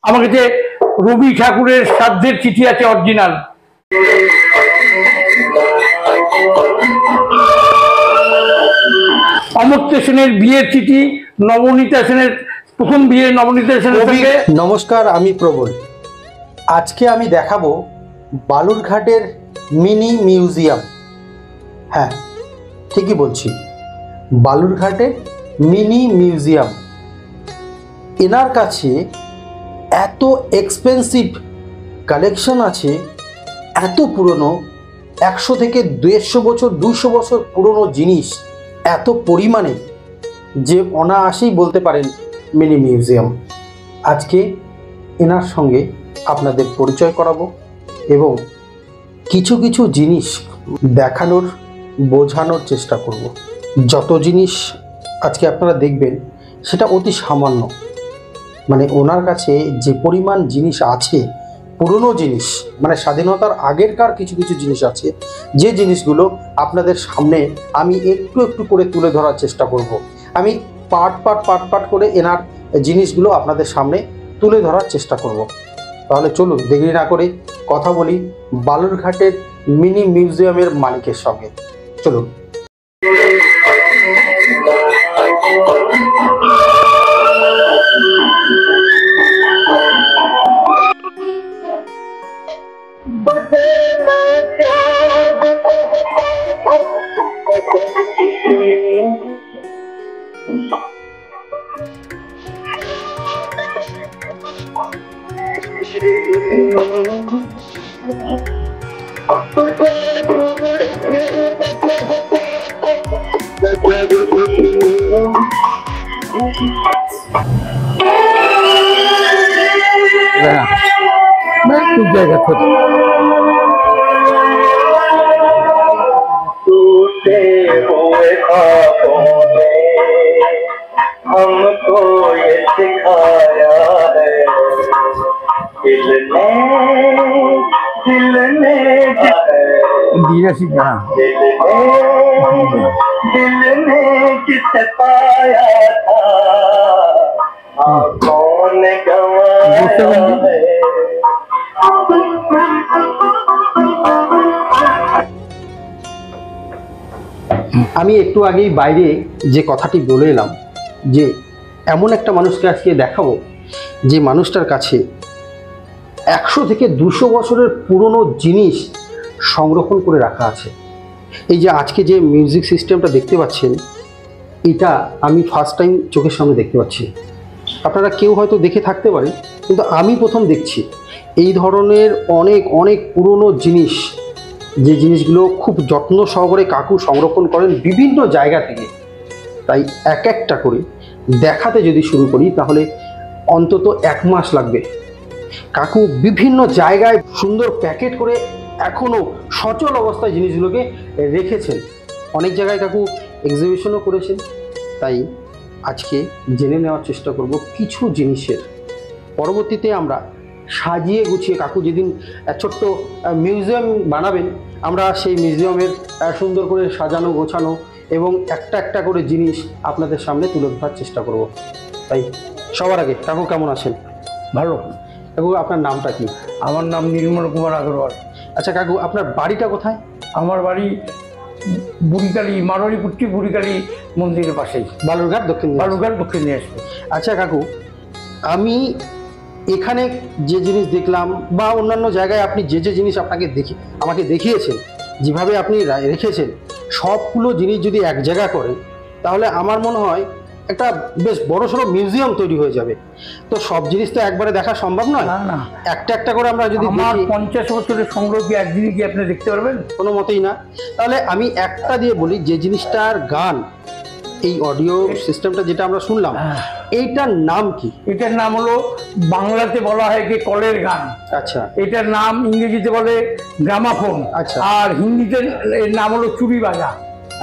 আমার কাছে রবি ঠাকুরের শ্রাদ্ধের চিঠি আছে অরিজিনাল। অমর্ত্য সেনের বিয়ের চিঠি, নবনীতা সেনের প্রথম বিয়ে নবনীতা সেনের সঙ্গে। নমস্কার, আমি প্রবল। আজকে আমি দেখাবো বালুরঘাটের মিনি মিউজিয়াম। হ্যাঁ, ঠিকই বলছি, বালুরঘাটের মিনি মিউজিয়াম। এনার কাছে এত এক্সপেন্সিভ কালেকশন আছে, এত পুরনো, 100 থেকে 150 বছর 200 বছর পুরনো জিনিস এত পরিমাণে যে অনায়াসেই বলতে পারেন মিনি মিউজিয়াম। আজকে এনার সঙ্গে আপনাদের পরিচয় করাবো এবং কিছু কিছু জিনিস দেখানোর, বোঝানোর চেষ্টা করব। যত জিনিস আজকে আপনারা দেখবেন সেটা অতি সামান্য, মানে ওনার কাছে যে পরিমাণ জিনিস আছে, পুরনো জিনিস, মানে স্বাধীনতার আগেরকার কিছু কিছু জিনিস আছে, যে জিনিসগুলো আপনাদের সামনে আমি একটু একটু করে তুলে ধরার চেষ্টা করব। আমি পার্ট পার্ট করে এনার জিনিসগুলো আপনাদের সামনে তুলে ধরার চেষ্টা করব। তাহলে চলুন দেরি না করে কথা বলি বালুরঘাটের মিনি মিউজিয়ামের মালিকের সঙ্গে। চলুন। জায়গা टूटे हुए ख्वाबों ने हमको ये सिखाया है, दिल ने दिल ने जिसे पाया था आँखों ने गंवाया है। আমি একটু আগেই বাইরে যে কথাটি বলে এলাম যে এমন একটা মানুষকে আজকে দেখাবো যে মানুষটার কাছে 100 থেকে 200 বছরের পুরনো জিনিস সংরক্ষণ করে রাখা আছে। এই যে আজকে যে মিউজিক সিস্টেমটা দেখতে পাচ্ছেন, এটা আমি ফার্স্ট টাইম চোখের সামনে দেখতে পাচ্ছি। আপনারা কেউ হয়তো দেখে থাকতে পারেন, কিন্তু আমি প্রথম দেখছি এই ধরনের অনেক অনেক পুরনো জিনিস, যে জিনিসগুলো খুব যত্ন সহকারে কাকু সংরক্ষণ করেন বিভিন্ন জায়গা থেকে। তাই এক একটা করে দেখাতে যদি শুরু করি তাহলে অন্তত 1 মাস লাগবে। কাকু বিভিন্ন জায়গায় সুন্দর প্যাকেট করে এখনও সচল অবস্থায় জিনিসগুলোকে রেখেছেন। অনেক জায়গায় কাকু এক্সিবিশনও করেছেন। তাই আজকে জেনে নেওয়ার চেষ্টা করব কিছু জিনিসের। পরবর্তীতে আমরা সাজিয়ে গুছিয়ে, কাকু যেদিন ছোট্ট মিউজিয়াম বানাবেন, আমরা সেই মিউজিয়ামের সুন্দর করে সাজানো গোছানো এবং একটা একটা করে জিনিস আপনাদের সামনে তুলে ধরার চেষ্টা করব। তাই সবার আগে কাকু কেমন আছেন? ভালো। কাকু আপনার নামটা কি? আমার নাম নির্মল কুমার আগরওয়াল। আচ্ছা কাকু, আপনার বাড়িটা কোথায়? আমার বাড়ি বুড়িকালী, মারোয়ারিপুট্টি বুড়িকালী মন্দিরের পাশেই, বালুরঘাট দক্ষিণ। বালুরঘাট দক্ষিণ দিনাজপুর। আচ্ছা কাকু, আমি এখানে যে জিনিস দেখলাম বা অন্যান্য জায়গায় আপনি যে যে জিনিস আমাকে দেখিয়েছেন, যেভাবে আপনি রেখেছেন, সবগুলো জিনিস যদি এক জায়গা করেন তাহলে আমার মনে হয় একটা বেশ বড়সড় মিউজিয়াম তৈরি হয়ে যাবে। তো সব জিনিস তো একবারে দেখা সম্ভব নয়, না, একটা একটা করে আমরা যদি আমার 50 বছরের সংগ্রহ কি একদিনে কি আপনি দেখতে পারবেন? কোনো মতেই না। তাহলে আমি একটা দিয়ে বলি, যে জিনিসটার গান, এই অডিও সিস্টেমটা যেটা আমরা শুনলাম, এইটার নাম কি? এটার নাম হলো, বাংলাতে বলা হয় কি কলের গান। আচ্ছা। এটার নাম ইংরেজিতে বলে গ্রামাফোন। আচ্ছা। আর হিন্দিতে এর নাম হলো চুরি বাজা।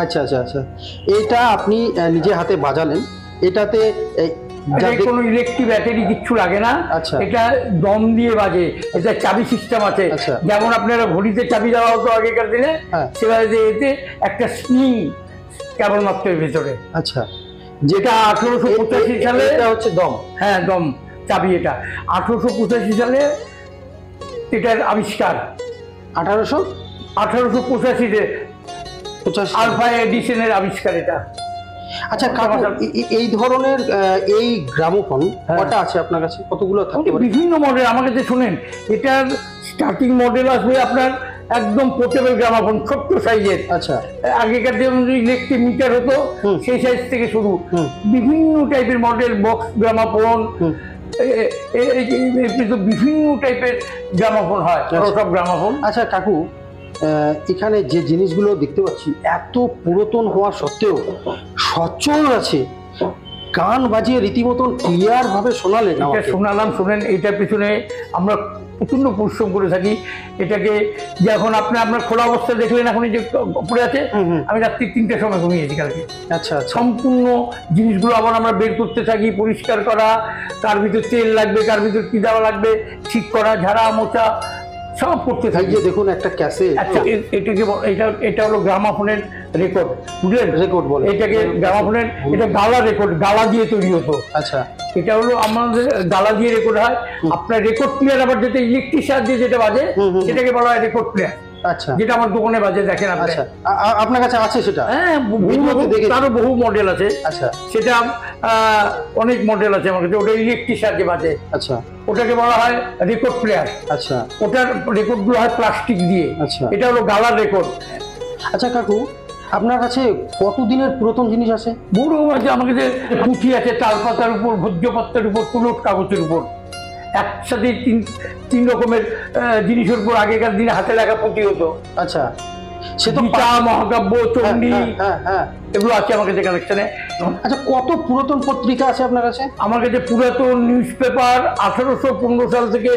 আচ্ছা আচ্ছা আচ্ছা, এটা আপনি নিজে হাতে বাজালেন। এটাতে কোনো ইলেকট্রিক ব্যাটারি কিচ্ছু লাগে না। আচ্ছা। এটা দম দিয়ে বাজে। এটা চাবি সিস্টেম আছে। আচ্ছা। যেমন আপনারা ঘড়িতে চাবি দেওয়া হতো আগেকার দিনে, সেভাবে এতে একটা স্প্রিং কেবলমাত্র এর ভিতরে। আচ্ছা, যেটা 1885 সালে, এটা হচ্ছে দম। হ্যাঁ দম। চাবি এটা 1885 সালে এটার আবিষ্কার। 1885-এ 1885 আলফা এডিসনের আবিষ্কার এটা। আচ্ছা কাকু, এই ধরনের এই গ্রামোফোন হ্যাঁ। কটা আছে আপনার কাছে, কতগুলো থাকতে পারে? বিভিন্ন মডেল আমার কাছে শুনেন, এটার স্টার্টিং মডেল আসবে আপনার একদম পোর্টেবল গ্রামাফোন, ছোট্ট সাইজের। আচ্ছা আগেকার যেমন ইলেকট্রিক মিটার হতো সেই সাইজ থেকে শুরু, বিভিন্ন টাইপের মডেল, বক্স গ্রামাফোন, বিভিন্ন টাইপের গ্রামাফোন হয়, সব গ্রামাফোন। আচ্ছা কাকু, এখানে যে জিনিসগুলো দেখতে পাচ্ছি এত পুরাতন হওয়া সত্ত্বেও সচল আছে, গান বাজিয়ে রীতিমতন ক্লিয়ার ভাবে শোনালেন এটা আমাকে। শোনালাম, শোনেন, এটার পিছনে আমরা প্রচন্ড পরিশ্রম করে থাকি। এটাকে যখন আপনার খোলা অবস্থায় দেখলেন, এখন এই যে পড়ে আছে, আমি রাত্রি 3টার সময় ঘুমিয়েছি কালকে। আচ্ছা আচ্ছা, সম্পূর্ণ জিনিসগুলো আবার আমরা বের করতে থাকি, পরিষ্কার করা, কার ভিতর তেল লাগবে, কার ভিতর কি দেওয়া লাগবে, ঠিক করা, ঝাড়া মোছা সব করতে এই থাকি। যে দেখুন একটা ক্যাসেট। আচ্ছা, এটা হলো গ্রামাফোনের রেকর্ড, বুঝলেন? রেকর্ড বলে এটাকে গ্রামাফোনের, এটা গালা রেকর্ড, গালা দিয়ে তৈরি হতো। আচ্ছা এটা হলো আমাদের গালা দিয়ে রেকর্ড হয়। আপনার রেকর্ড প্লেয়ার আবার যেটা ইলেকট্রিক সাহায্যে যেটা বাজে সেটাকে বলা হয় রেকর্ড প্লেয়ার, আচ্ছা যেটা আমার দোকানে বাজে, দেখেন আপনি। আচ্ছা, আপনার কাছে আছে সেটা? হ্যাঁ, ভিডিওতে দেখেছি। তারও বহু মডেল আছে। আচ্ছা সেটা অনেক মডেল আছে আমার কাছে, ওটা ইলেকট্রিক সাহায্যে বাজে, আচ্ছা ওটাকে বলা হয় রেকর্ড প্লেয়ার। আচ্ছা ওটার রেকর্ডগুলো হয় প্লাস্টিক দিয়ে। আচ্ছা। এটা হলো গালার রেকর্ড। আচ্ছা কাকু, আপনার কাছে কতদিনের পুরাতন জিনিস আছে? বড় আছে আমার কাছে, পুঁথি আছে, তালপাতার উপর, ভোজ্যপত্রের উপর, তুলট কাগজের উপর, একসাথে তিন রকমের জিনিসের উপর আগেকার দিনে হাতে লেখা পুঁথি হতো। আচ্ছা, সে তো গীতা, মহাকাব্য, চণ্ডী, হ্যাঁ হ্যাঁ। এগুলো আছে আমার কাছে কালেকশনে। আচ্ছা, কত পুরাতন পত্রিকা আছে আপনার কাছে? আমার কাছে পুরাতন নিউজ পেপার 1815 সাল থেকে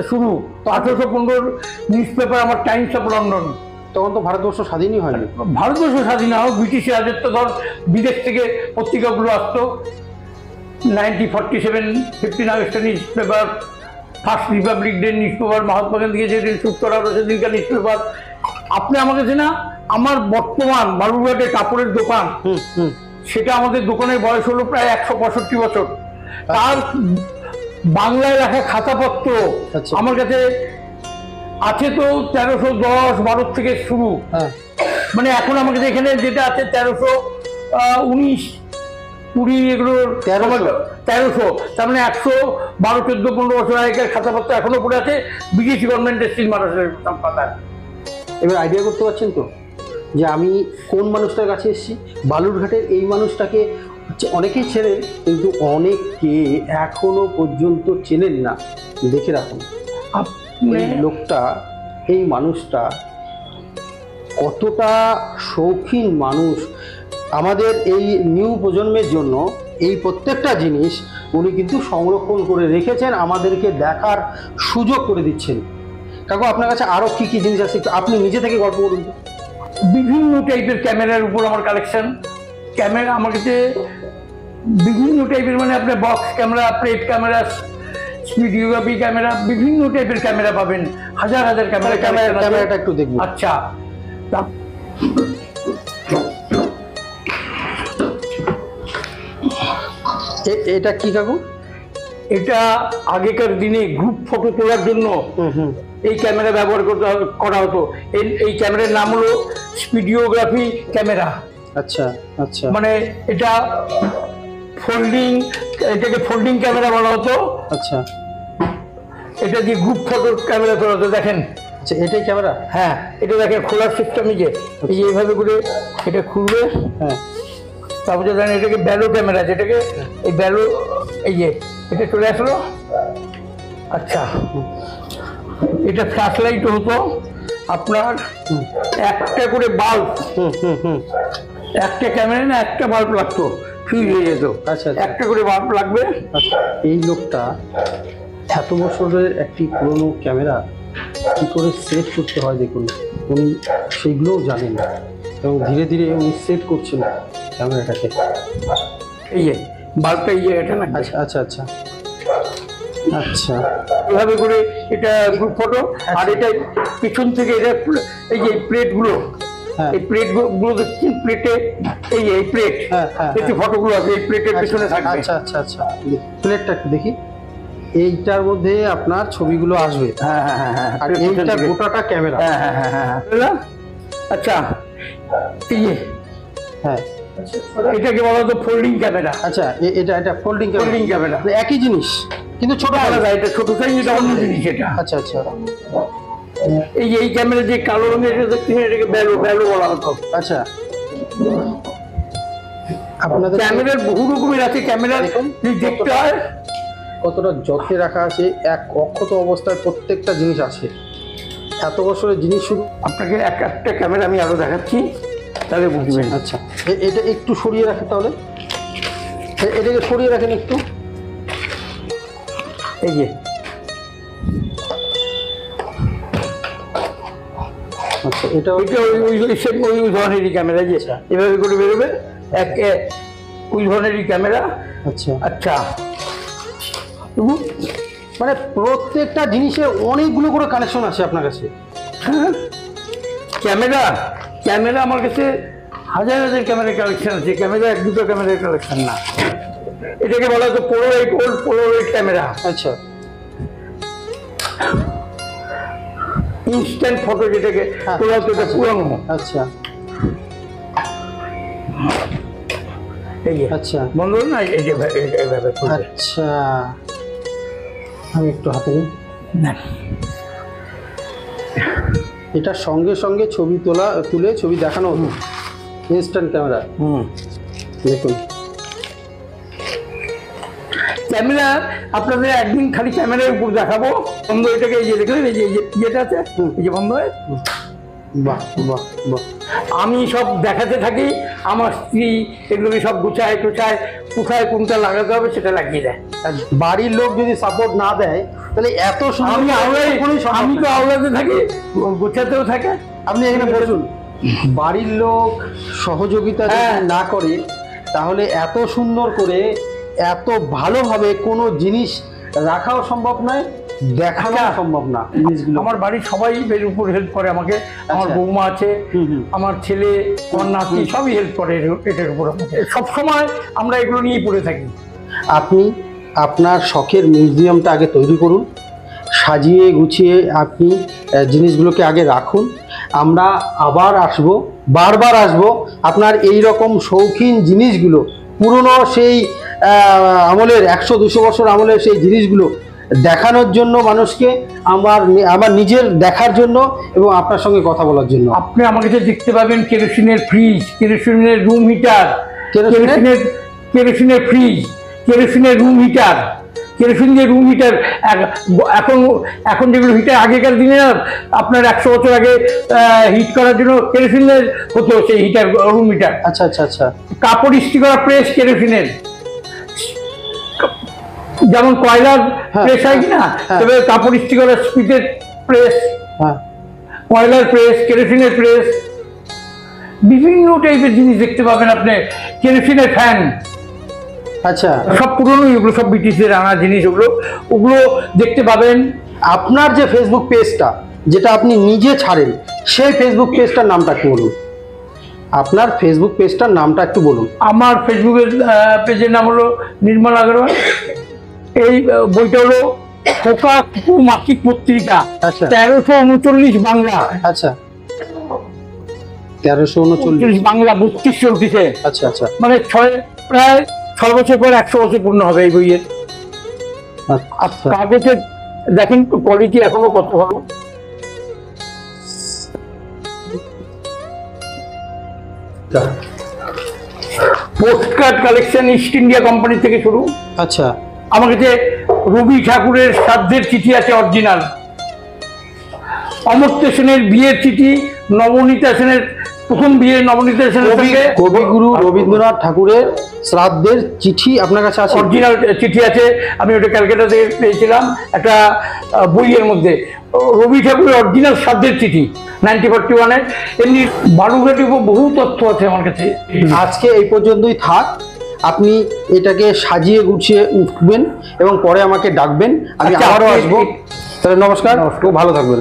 শুরু। তো 1815 নিউজ পেপার আমার টাইমস অফ লন্ডন। তখন তো ভারতবর্ষ স্বাধীনই হয়নি। ভারতবর্ষ স্বাধীন হোক, ব্রিটিশ রাজত্ব, ধর বিদেশ থেকে পত্রিকাগুলো আসতো। 1947 15 আগস্টের news paper, first Republic day news paper, Mahatma গান্ধীকে যেদিন শুট করা হলো সেদিনকার নিউজ পেপার। আপনি আমার কাছে না, আমার বর্তমান বালুরঘাটে কাপড়ের দোকান, সেটা আমাদের দোকানের বয়স হলো প্রায় 165 বছর। তার বাংলায় লেখা খাতাপত্র আচ্ছা। আমার কাছে আছে তো 1310-12 থেকে শুরু। মানে এখন আমার কাছে এখানে যেটা আছে 1319, 20, এগুলোর 1300, তার মানে 112, 14, 15 বছর আগেকার খাতাপত্র এখনো পড়ে আছে, ব্রিটিশ গভর্নমেন্টের স্টিল মার্কেটের পাতা। এবার আইডিয়া করতে পারছেন তো যে আমি কোন মানুষটার কাছে এসেছি? বালুরঘাটের এই মানুষটাকে অনেকেই চেনেন, কিন্তু অনেকে এখনো পর্যন্ত চেনেন না। দেখে রাখুন, এই লোকটা, এই মানুষটা কতটা শৌখিন মানুষ। আমাদের এই নিউ প্রজন্মের জন্য এই প্রত্যেকটা জিনিস উনি কিন্তু সংরক্ষণ করে রেখেছেন, আমাদেরকে দেখার সুযোগ করে দিচ্ছেন। কাকু, আপনার কাছে আরো কি কি জিনিস আছে আপনি নিজে থেকে গল্প করুন। বিভিন্ন টাইপের ক্যামেরার উপর আমার কালেকশন। ক্যামেরা আমার কাছে বিভিন্ন টাইপের, মানে আপনার box camera, plate camera, videography camera, বিভিন্ন টাইপের ক্যামেরা পাবেন, হাজার হাজার ক্যামেরা। ক্যামেরাটা একটু দেখুন। আচ্ছা, এটা কি কাকু? এটা আগেকার দিনে গ্রুপ ফটো তোলার জন্য এই ক্যামেরা ব্যবহার করা হতো। এই ক্যামেরার নাম হলো ভিডিওগ্রাফি ক্যামেরা। আচ্ছা আচ্ছা, মানে এটা ফোল্ডিং, এটাকে ফোল্ডিং ক্যামেরা বলা হতো। আচ্ছা, এটা দিয়ে গ্রুপ ফটো ক্যামেরা তোলা হতো। দেখেন, আচ্ছা, এটাই ক্যামেরা? হ্যাঁ, এটা দেখেন খোলার সিস্টেম, এই যে এইভাবে করে এটা খুলবে। হ্যাঁ, তারপরে দেখেন এটাকে ব্যালো ক্যামেরা, যেটাকে এই ব্যালো, এই যে এটা চলে আসলো। আচ্ছা, এটা ফ্ল্যাশ লাইট হতো আপনার, একটা করে বাল্ব, একটা ক্যামেরা না একটা বাল্ব লাগতো, ফিউজ হয়ে যেত। আচ্ছা, একটা করে বাল্ব লাগবে। আচ্ছা, এই লোকটা এত বছরের একটি পুরনো ক্যামেরা কি করে সেট করতে হয় দেখুন, উনি সেইগুলোও জানেন এবং ধীরে ধীরে উনি সেট করছেন ক্যামেরাটাকে। এই যে বাল্বটা, এই যে এটা না। আচ্ছা আচ্ছা আচ্ছা আচ্ছা, এভাবে করে এটা গ্রুপ ফটো। আর এটা পিছন থেকে এটা, এই যে প্লেটগুলো, হ্যাঁ। এই প্লেটগুলো দেখছেন, প্লেটে এই যে এই প্লেট, হ্যাঁ, হ্যাঁ, এই যে ফটোগুলো আছে এই প্লেটের পিছনে থাকবে। আচ্ছা আচ্ছা আচ্ছা, প্লেটটা একটু দেখি। এইটার মধ্যে আপনার ছবিগুলো আসবে। হ্যাঁ হ্যাঁ হ্যাঁ হ্যাঁ আর এইটা গোটাটা ক্যামেরা। হ্যাঁ হ্যাঁ হ্যাঁ হ্যাঁ বুঝলাম? আচ্ছা এই যে হ্যাঁ এটাকে বলা হতো ফোল্ডিং ক্যামেরা। আচ্ছা এটা ফোল্ডিং ফোল্ডিং ক্যামেরা একই জিনিস কিন্তু ছোট আলাদা, এটা ছোট সাইজ, এটা অন্য জিনিস এটা। আচ্ছা আচ্ছা এই যে এই ক্যামেরা যে কালো রঙের এটা দেখছেন, এটাকে ব্যালো ব্যালো বলা হতো। আচ্ছা আপনাদের ক্যামেরার বহু রকমের আছে। ক্যামেরা দেখতে হয় কতটা যত্নে রাখা আছে, এক অক্ষত অবস্থায় প্রত্যেকটা জিনিস আছে। এত বছরের জিনিস শুধু আপনাকে একটা ক্যামেরা আমি আরো দেখাচ্ছি, তাহলে বুঝবেন। আচ্ছা এটা একটু সরিয়ে রাখেন, তাহলে এটাকে সরিয়ে রাখেন একটু। এই যে আচ্ছা এটা ওইটা ওই ধরনেরই ক্যামেরা, যে এভাবে করে বেরোবে ওই ধরনেরই ক্যামেরা। আচ্ছা আচ্ছা মানে প্রত্যেকটা জিনিসের অনেকগুলো করে কানেকশন আছে আপনার কাছে। হ্যাঁ ক্যামেরা ক্যামেরা আমার কাছে হাজার হাজার ক্যামেরার কালেকশন আছে। ক্যামেরা এক দুটো ক্যামেরার কালেকশন না। এটাকে বলা হতো পোলারয়েড, ওল্ড পোলারয়েড ক্যামেরা। আচ্ছা ইনস্ট্যান্ট ফটো যেটাকে তোলা হতো, এটা পুরানো। আচ্ছা এই যে আচ্ছা বন্ধ না, এই যে এইভাবে খুলবে। আচ্ছা আমি একটু হাতে নিই। না, এটা সঙ্গে সঙ্গে ছবি তুলে ছবি দেখানো হতো, ইনস্ট্যান্ট ক্যামেরা। দেখুন ক্যামেরা আপনাদের একদিন খালি ক্যামেরার উপর দেখাবো। বন্ধ এটাকে এই যে দেখলেন, এই যে যেটা আছে এই যে বন্ধ হয়। বাহ বাহ বাহ। আমি সব দেখাতে থাকি, আমার স্ত্রী এগুলোকে সব গুছায় টুছায়, কোথায় কোনটা লাগাতে হবে সেটা লাগিয়ে দেয়। আর বাড়ির লোক যদি সাপোর্ট না দেয় তাহলে এত সুন্দর আমি তো আওলাতে থাকি, গোছাতেও থাকে। আপনি এখানে বসুন, বাড়ির লোক সহযোগিতা যদি না করে তাহলে এত সুন্দর করে এত ভালোভাবে কোনো জিনিস রাখাও সম্ভব নয়, দেখানো সম্ভব না জিনিসগুলো। আমার বাড়ির সবাই এর উপর হেল্প করে আমাকে। আমার বৌমা আছে, আমার ছেলে, আমার নাতি সবই হেল্প করে এটার উপর আমাকে। সবসময় আমরা এগুলো নিয়েই পড়ে থাকি। আপনি আপনার শখের মিউজিয়ামটা আগে তৈরি করুন, সাজিয়ে গুছিয়ে আপনি জিনিসগুলোকে আগে রাখুন। আমরা আবার আসব, বারবার আসব আপনার এই রকম শৌখিন জিনিসগুলো, পুরনো সেই আমলের 100-200 বছর আমলের সেই জিনিসগুলো দেখানোর জন্য মানুষকে, আমার নিজের দেখার জন্য এবং আপনার সঙ্গে কথা বলার জন্য। আপনি আমার কাছে দেখতে পাবেন কেরোসিনের ফ্রিজ, কেরোসিনের রুম হিটার, কেরোসিনের ফ্রিজ, কেরোসিনের রুম হিটার, কেরোসিনের রুম হিটার। এখন যেগুলো হিটার, আগেকার দিনে আপনার 100 বছর আগে হিট করার জন্য কেরোসিনের হতো সেই হিটার, রুম হিটার। আচ্ছা আচ্ছা আচ্ছা। কাপড় ইস্ত্রি করা প্রেস কেরোসিনের, যেমন কয়লার প্রেস হয় কিনা, তবে কাপড় ইস্ত্রি করা স্পিডের প্রেস, কয়লার প্রেস, কেরোসিনের প্রেস, বিভিন্ন টাইপের জিনিস দেখতে পাবেন আপনি। কেরোসিনের ফ্যান, আচ্ছা সব পুরনো, এগুলো সব ব্রিটিশদের আনা জিনিস, ওগুলো দেখতে পাবেন। আপনার যে ফেসবুক পেজটা, যেটা আপনি নিজে ছাড়েন, সেই ফেসবুক পেজটার নামটা একটু বলুন। আপনার ফেসবুক পেজটার নামটা একটু বলুন। আমার ফেসবুকের পেজের নাম হলো নির্মল আগরওয়াল। এই বইটা হলো খোকা কুকুর মাসিক পত্রিকা, 1339 বাংলা। আচ্ছা 1339 বাংলা 32 চলতেছে। আচ্ছা আচ্ছা, মানে প্রায় 6 বছর পর 100 বছর পূর্ণ হবে এই বইয়ের। আচ্ছা কাগজের দেখেন কোয়ালিটি এখনো কত ভালো। Postcard collection east India company থেকে শুরু। আচ্ছা আমার কাছে রবি ঠাকুরের শ্রাদ্ধের চিঠি আছে অরিজিনাল, অমর্ত্য সেনের বিয়ের চিঠি, নবনীতা সেনের প্রথম বিয়ে, নবনীতা সেনের সঙ্গে কবিগুরু রবীন্দ্রনাথ ঠাকুরের শ্রাদ্ধের চিঠি আপনার কাছে আছে? অরিজিনাল চিঠি আছে, আমি ওটা ক্যালকাটা থেকে পেয়েছিলাম একটা বইয়ের মধ্যে। রবি ঠাকুরের অরিজিনাল শ্রাদ্ধের চিঠি 1941-এর। এমনি বালুরঘাটের বহু তথ্য আছে আমার কাছে। আজকে এই পর্যন্তই থাক, আপনি এটাকে সাজিয়ে গুছিয়ে উঠবেন এবং পরে আমাকে ডাকবেন, আমি আবারও আসবো। তাহলে নমস্কার, খুব ভালো থাকবেন।